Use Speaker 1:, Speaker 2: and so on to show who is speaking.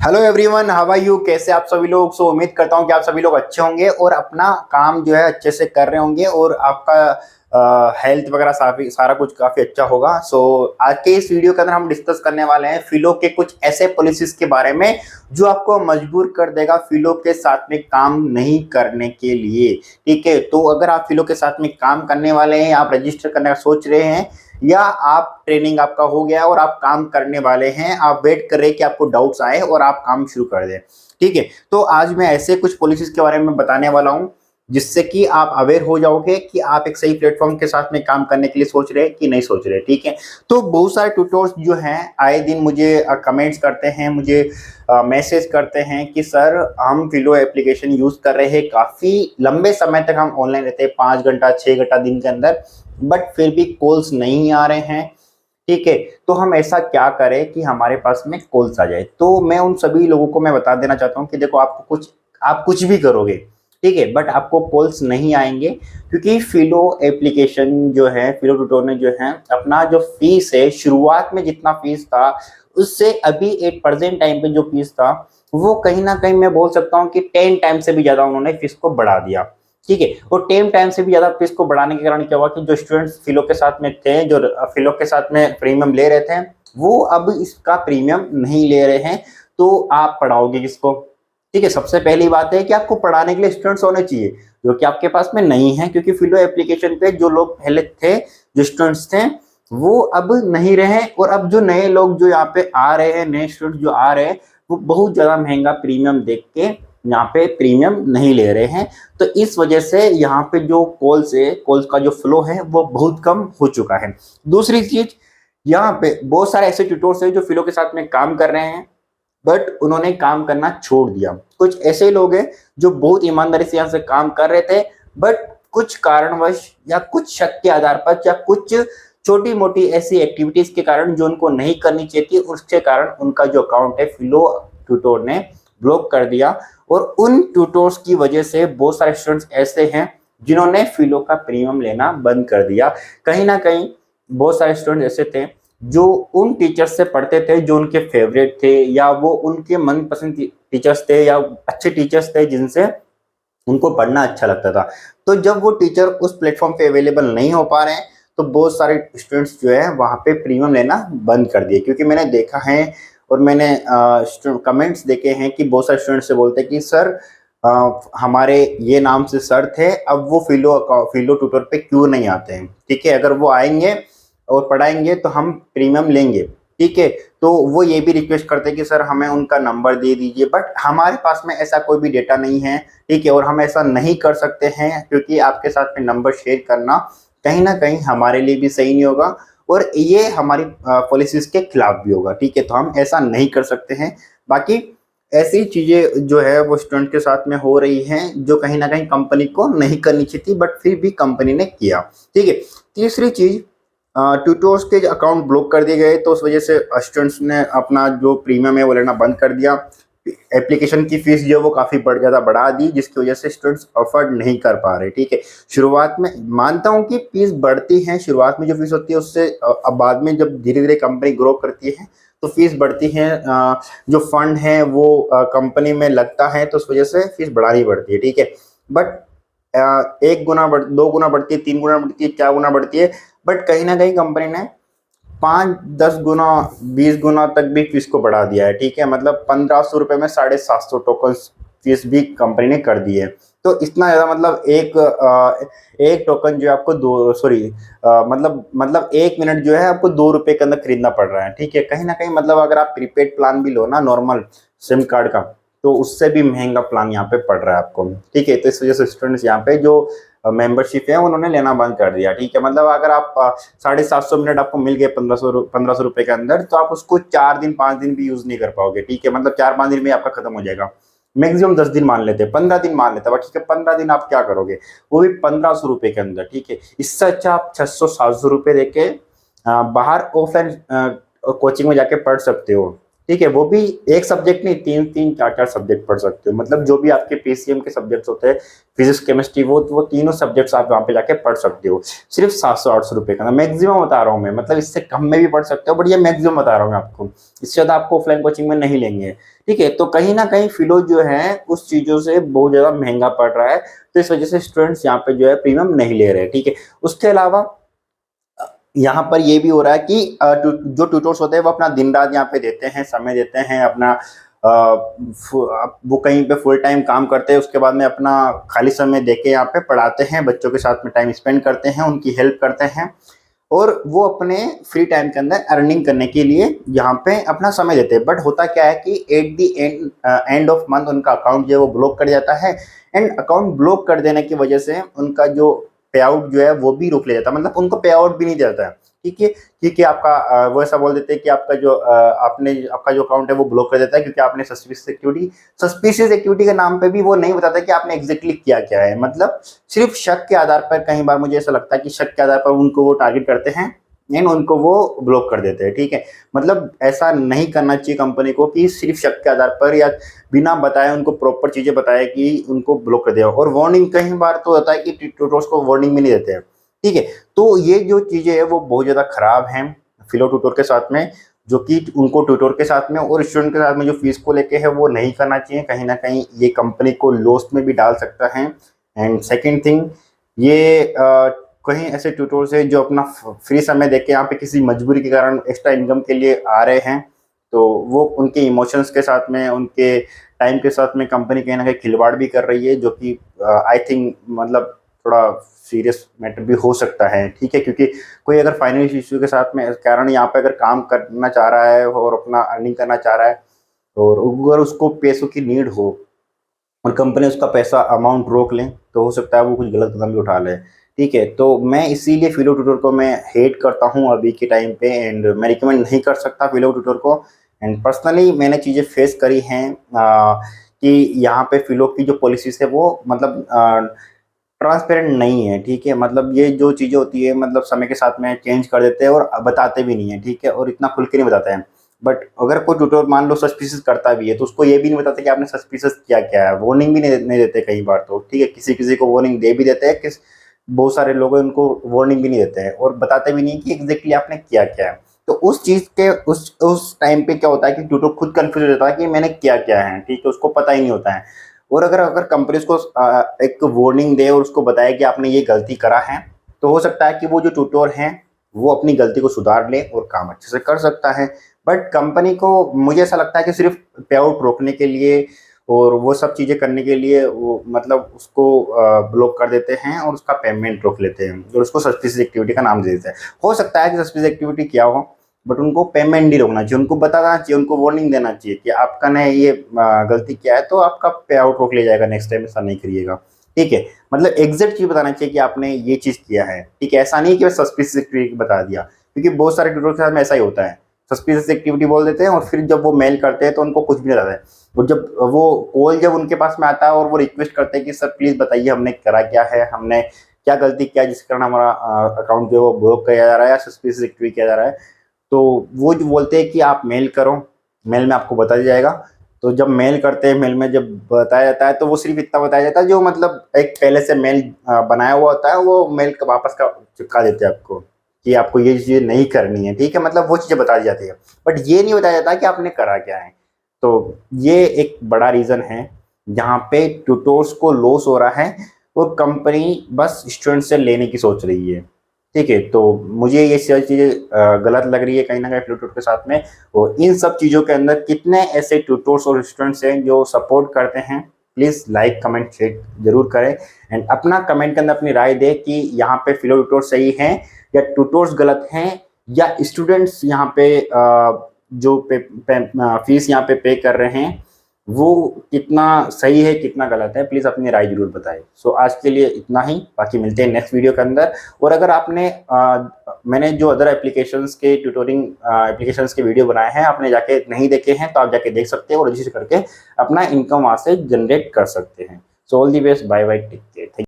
Speaker 1: Hello everyone, how are you? कैसे आप सभी लोग? उम्मीद करता हूँ कि आप सभी लोग अच्छे होंगे और अपना काम जो है अच्छे से कर रहे होंगे और आपका हेल्थ वगैरह सारा कुछ काफी अच्छा होगा। आज के इस वीडियो के अंदर हम डिस्कस करने वाले हैं फिलो के कुछ ऐसे पॉलिसीज के बारे में जो आपको मजबूर कर देगा फिलो के साथ में काम नहीं करने के लिए। ठीक है, तो अगर आप फिलो के साथ में काम करने वाले हैं, आप रजिस्टर करने का सोच रहे हैं या आप ट्रेनिंग आपका हो गया और आप काम करने वाले हैं, आप वेट कर रहे हैं कि आपको डाउट्स आए और आप काम शुरू कर दें। ठीक है, तो आज मैं ऐसे कुछ पॉलिसीज के बारे में बताने वाला हूं जिससे कि आप अवेयर हो जाओगे कि आप एक सही प्लेटफॉर्म के साथ में काम करने के लिए सोच रहे हैं कि नहीं सोच रहे। ठीक है, तो बहुत सारे ट्यूटर्स जो हैं आए दिन मुझे कमेंट्स करते हैं, मुझे मैसेज करते हैं कि सर हम फिलो एप्लीकेशन यूज कर रहे हैं, काफी लंबे समय तक हम ऑनलाइन रहते हैं, 5 घंटा 6 घंटा दिन के अंदर, बट फिर भी कॉल्स नहीं आ रहे हैं। ठीक है, तो हम ऐसा क्या करें कि हमारे पास में कॉल्स आ जाए। तो मैं उन सभी लोगों को मैं बता देना चाहता हूं कि देखो, आप कुछ भी करोगे, ठीक है, बट आपको कॉल्स नहीं आएंगे क्योंकि फिलो एप्लीकेशन जो है, फिलो ट्यूटोर ने जो है अपना जो फीस है, शुरुआत में जितना फीस था उससे अभी एक प्रेजेंट टाइम पे जो फीस था वो कहीं ना कहीं मैं बोल सकता हूँ कि 10 टाइम से भी ज्यादा उन्होंने फीस को बढ़ा दिया। ठीक है, और 10 टाइम से भी ज्यादा फीस को बढ़ाने के कारण क्या हुआ कि जो स्टूडेंट्स फिलो के साथ में थे, जो फिलो के साथ में प्रीमियम ले रहे थे, वो अब इसका प्रीमियम नहीं ले रहे हैं। तो आप पढ़ाओगे किसको? ठीक है, सबसे पहली बात है कि आपको पढ़ाने के लिए स्टूडेंट्स होने चाहिए, जो कि आपके पास में नहीं है, क्योंकि फिलो एप्लीकेशन पे जो लोग पहले थे, जो स्टूडेंट्स थे, वो अब नहीं रहे। और अब जो नए लोग जो यहाँ पे आ रहे हैं, नए स्टूडेंट जो आ रहे हैं, वो बहुत ज्यादा महंगा प्रीमियम देख के यहाँ पे प्रीमियम नहीं ले रहे हैं। तो इस वजह से यहाँ पे जो कॉल्स का जो फ्लो है वो बहुत कम हो चुका है। दूसरी चीज, यहाँ पे बहुत सारे ऐसे ट्यूटर्स हैं जो फिलो के साथ में काम कर रहे हैं, बट उन्होंने काम करना छोड़ दिया। कुछ ऐसे लोग हैं जो बहुत ईमानदारी से यहाँ से काम कर रहे थे, बट कुछ कारणवश या कुछ शक के आधार पर या कुछ छोटी मोटी ऐसी एक्टिविटीज के कारण जो उनको नहीं करनी चाहिए थी, उसके कारण उनका जो अकाउंट है फिलो ट्यूटोर ने ब्लॉक कर दिया। और उन ट्यूटोर्स की वजह से बहुत सारे स्टूडेंट्स ऐसे हैं जिन्होंने फिलो का प्रीमियम लेना बंद कर दिया। कहीं ना कहीं बहुत सारे स्टूडेंट ऐसे थे जो उन टीचर्स से पढ़ते थे जो उनके फेवरेट थे, या वो उनके मनपसंद टीचर्स थे, या अच्छे टीचर्स थे जिनसे उनको पढ़ना अच्छा लगता था। तो जब वो टीचर उस प्लेटफॉर्म पे अवेलेबल नहीं हो पा रहे हैं, तो बहुत सारे स्टूडेंट्स जो है वहाँ पे प्रीमियम लेना बंद कर दिए। क्योंकि मैंने देखा है और मैंने कमेंट्स देखे हैं कि बहुत सारे स्टूडेंट्स से बोलते हैं कि सर हमारे ये नाम से सर थे, अब वो फिलो ट्यूटर पे क्यों नहीं आते हैं? ठीक है, अगर वो आएंगे और पढ़ाएंगे तो हम प्रीमियम लेंगे। ठीक है, तो वो ये भी रिक्वेस्ट करते हैं कि सर हमें उनका नंबर दे दीजिए, बट हमारे पास में ऐसा कोई भी डेटा नहीं है। ठीक है, और हम ऐसा नहीं कर सकते हैं क्योंकि आपके साथ में नंबर शेयर करना कहीं ना कहीं हमारे लिए भी सही नहीं होगा और ये हमारी पॉलिसीज के खिलाफ भी होगा। ठीक है, तो हम ऐसा नहीं कर सकते हैं। बाकी ऐसी चीजें जो है वो स्टूडेंट के साथ में हो रही हैं जो कहीं ना कहीं कंपनी को नहीं करनी चाहिए थी, बट फिर भी कंपनी ने किया। ठीक है, तीसरी चीज, ट्यूटर्स के अकाउंट ब्लॉक कर दिए गए, तो उस वजह से स्टूडेंट्स ने अपना जो प्रीमियम है वो लेना बंद कर दिया। एप्लीकेशन की फीस जो है वो काफ़ी ज़्यादा बढ़ा दी, जिसकी वजह से स्टूडेंट्स अफोर्ड नहीं कर पा रहे। ठीक है, शुरुआत में मानता हूँ कि फीस बढ़ती है, शुरुआत में जो फीस होती है उससे अब बाद में जब धीरे धीरे कंपनी ग्रो करती है तो फीस बढ़ती है। जो फंड है वो कंपनी में लगता है, तो उस वजह से फीस बढ़ानी पड़ती है। ठीक है, बट 1 गुना 2 गुना बढ़ती है, 3 गुना बढ़ती है, 4 गुना बढ़ती है, बट कहीं ना कहीं कंपनी ने 5-10 गुना 20 गुना तक भी फीस को बढ़ा दिया है। ठीक है, मतलब 1500 रुपये में 750 टोकन फीस भी कंपनी ने कर दी है। तो इतना ज़्यादा, मतलब एक टोकन जो है आपको दो सॉरी मतलब 1 मिनट जो है आपको 2 रुपये के अंदर खरीदना पड़ रहा है। ठीक है, कहीं ना कहीं मतलब अगर आप प्रीपेड प्लान भी लो ना, नॉर्मल सिम कार्ड का, तो उससे भी महंगा प्लान यहाँ पे पड़ रहा है आपको। ठीक है, तो इस वजह से स्टूडेंट्स यहाँ पे जो मेंबरशिप है उन्होंने लेना बंद कर दिया। ठीक है, मतलब अगर आप 750 मिनट आपको मिल गए 1500 रुपए के अंदर, तो आप उसको 4 दिन 5 दिन भी यूज नहीं कर पाओगे। ठीक है, मतलब 4-5 दिन में आपका खत्म हो जाएगा। मैक्सिमम 10 दिन मान लेते हैं, 15 दिन मान लेते हैं, ठीक है, 15 दिन आप क्या करोगे, वो भी 1500 रुपए के अंदर। ठीक है, इससे अच्छा आप 600-700 रुपए देके बाहर ऑफलाइन कोचिंग में जाके पढ़ सकते हो। ठीक है, वो भी एक सब्जेक्ट नहीं, 3-3 4-4 सब्जेक्ट पढ़ सकते हो। मतलब जो भी आपके पीसीएम के सब्जेक्ट्स होते हैं, फिजिक्स केमिस्ट्री, वो तीनों सब्जेक्ट्स आप वहाँ पे जाके पढ़ सकते हो सिर्फ 700-800 रुपये का। मैक्सिमम बता रहा हूँ मैं, मतलब इससे कम में भी पढ़ सकते हो, बट ये मैक्सिमम बता रहा हूँ मैं आपको, इससे ज़्यादा आपको ऑफलाइन कोचिंग में नहीं लेंगे। ठीक है, तो कहीं ना कहीं फिलो जो है उस चीज़ों से बहुत ज़्यादा महंगा पड़ रहा है, तो इस वजह से स्टूडेंट्स यहाँ पे जो है प्रीमियम नहीं ले रहे। ठीक है, उसके अलावा यहाँ पर ये भी हो रहा है कि जो ट्यूटर्स होते हैं वो अपना दिन रात यहाँ पे देते हैं, समय देते हैं अपना, वो कहीं पे फुल टाइम काम करते हैं, उसके बाद में अपना खाली समय देके यहाँ पे पढ़ाते हैं, बच्चों के साथ में टाइम स्पेंड करते हैं, उनकी हेल्प करते हैं, और वो अपने फ्री टाइम के अंदर अर्निंग करने के लिए यहाँ पे अपना समय देते हैं। बट होता क्या है कि at the end of month उनका अकाउंट जो है वो ब्लॉक कर जाता है, एंड अकाउंट ब्लॉक कर देने की वजह से उनका जो पे आउट जो है वो भी रोक लिया जाता है, मतलब उनको पे आउट भी नहीं देता है। ठीक है, क्योंकि आपका वो ऐसा बोल देते हैं कि आपका जो आपका जो अकाउंट है वो ब्लॉक कर देता है, क्योंकि आपने सस्पिशियस एक्टिविटी के नाम पे भी वो नहीं बताता कि आपने एग्जैक्टली किया क्या है। मतलब सिर्फ शक के आधार पर, कई बार मुझे ऐसा लगता है कि शक के आधार पर उनको वो टारगेट करते हैं एंड उनको वो ब्लॉक कर देते हैं। ठीक है, मतलब ऐसा नहीं करना चाहिए कंपनी को कि सिर्फ शक के आधार पर या बिना बताए उनको प्रॉपर चीजें बताए कि उनको ब्लॉक कर दिया। और वार्निंग कई बार तो होता है कि ट्यूटर्स को वार्निंग भी नहीं देते हैं। ठीक है, तो ये जो चीजें है वो बहुत ज्यादा खराब हैं फिलो ट्यूटर के साथ में, जो कि उनको ट्यूटर के साथ में और स्टूडेंट के साथ में जो फीस को लेके है वो नहीं करना चाहिए। कहीं ना कहीं ये कंपनी को लॉस में भी डाल सकता है। एंड सेकेंड थिंग, ये कहीं ऐसे ट्यूटर्स है जो अपना फ्री समय देके यहाँ पे किसी मजबूरी के कारण एक्स्ट्रा इनकम के लिए आ रहे हैं, तो वो उनके इमोशंस के साथ में, उनके टाइम के साथ में कंपनी कहीं ना कहीं खिलवाड़ भी कर रही है, जो कि आई थिंक मतलब थोड़ा सीरियस मैटर भी हो सकता है। ठीक है, क्योंकि कोई अगर फाइनेंशियल इश्यू के साथ में कारण यहाँ पे अगर काम करना चाह रहा है और अपना अर्निंग करना चाह रहा है, और अगर उसको पैसों की नीड हो और कंपनी उसका पैसा अमाउंट रोक लें, तो हो सकता है वो कुछ गलत कदम भी उठा ले। ठीक है, तो मैं इसीलिए फिलो ट्यूटर को मैं हेट करता हूँ अभी के टाइम पे, एंड मैं रिकमेंड नहीं कर सकता फिलो ट्यूटर को। एंड पर्सनली मैंने चीज़ें फेस करी हैं कि यहाँ पे फिलो की जो पॉलिसीज है वो मतलब ट्रांसपेरेंट नहीं है। ठीक है, मतलब ये जो चीज़ें होती है मतलब समय के साथ में चेंज कर देते हैं और बताते भी नहीं है। ठीक है, और इतना खुल के नहीं बताते हैं। बट अगर कोई ट्यूटर मान लो सस्पिशियस करता भी है तो उसको ये भी नहीं बताते कि आपने सस्पिशियस किया क्या है, वार्निंग भी नहीं देते कई बार तो। ठीक है, किसी किसी को वार्निंग दे भी देते हैं, किस बहुत सारे लोग उनको वार्निंग भी नहीं देते हैं और बताते भी नहीं कि एग्जैक्टली आपने किया क्या है। तो उस चीज़ के उस टाइम पे क्या होता है कि ट्यूटर खुद कंफ्यूज हो जाता है कि मैंने किया क्या है। ठीक है, उसको पता ही नहीं होता है। और अगर अगर कंपनी उसको एक वार्निंग दे और उसको बताए कि आपने ये गलती करा है, तो हो सकता है कि वो जो ट्यूटर हैं वो अपनी गलती को सुधार ले और काम अच्छे से कर सकता है। बट कंपनी को मुझे ऐसा लगता है कि सिर्फ पे आउट रोकने के लिए और वो सब चीज़ें करने के लिए वो मतलब उसको ब्लॉक कर देते हैं और उसका पेमेंट रोक लेते हैं और उसको सस्पिशियस एक्टिविटी का नाम दे देते हैं। हो सकता है कि सस्पिशियस एक्टिविटी क्या हो, बट उनको पेमेंट नहीं रोकना चाहिए, उनको बताना चाहिए, उनको वार्निंग देना चाहिए कि आपका ने ये गलती किया है तो आपका पे आउट रोक लिया जाएगा, नेक्स्ट टाइम ऐसा नहीं करिएगा। ठीक है, मतलब एग्जैक्ट चीज बताना चाहिए कि आपने ये चीज किया है। ठीक है, ऐसा नहीं कि बस सस्पिशियस एक्टिविटी बता दिया, क्योंकि बहुत सारे ट्यूटोरियल के साथ में ऐसा ही होता है, सस्पिशियस एक्टिविटी बोल देते हैं और फिर जब वो मेल करते हैं तो उनको कुछ भी नहीं आता है। वो जब वो कॉल जब उनके पास में आता है और वो रिक्वेस्ट करते हैं कि सर प्लीज बताइए हमने करा क्या है, हमने क्या गलती किया जिसके कारण हमारा अकाउंट जो है वो ब्लॉक किया जा रहा है या सस्पिशियस एक्टिविटी किया जा रहा है, तो वो जो बोलते हैं कि आप मेल करो, मेल में आपको बता दिया जाएगा। तो जब मेल करते हैं, मेल में जब बताया जाता है तो वो सिर्फ इतना बताया जाता है जो मतलब एक पहले से मेल बनाया हुआ होता है, वो मेल का वापस का चिपका देते हैं आपको कि आपको ये चीज़ें नहीं करनी है। ठीक है, मतलब वो चीज़ें बता दी जाती है, बट ये नहीं बताया जाता कि आपने करा क्या है। तो ये एक बड़ा रीज़न है जहाँ पे ट्यूटोर्स को लॉस हो रहा है और कंपनी बस स्टूडेंट से लेने की सोच रही है। ठीक है, तो मुझे ये सारी चीज़ें गलत लग रही है कहीं ना कहीं ट्यूटर के साथ में। और इन सब चीज़ों के अंदर कितने ऐसे ट्यूटर्स और स्टूडेंट्स हैं जो सपोर्ट करते हैं, प्लीज़ लाइक कमेंट शेयर जरूर करें एंड अपना कमेंट के अंदर अपनी राय दें कि यहाँ पे फिलो ट्यूटर्स सही हैं या ट्यूटर्स गलत हैं, या स्टूडेंट्स यहाँ पे जो फीस यहाँ पे कर रहे हैं वो कितना सही है कितना गलत है, प्लीज़ अपनी राय जरूर बताएं। सो आज के लिए इतना ही, बाकी मिलते हैं नेक्स्ट वीडियो के अंदर। और अगर आपने मैंने जो अदर एप्लीकेशंस के ट्यूटोरिंग एप्लीकेशंस के वीडियो बनाए हैं आपने जाके नहीं देखे हैं तो आप जाके देख सकते हैं और रजिस्टर करके अपना इनकम वहाँ से जनरेट कर सकते हैं। So all the best, bye bye, take care.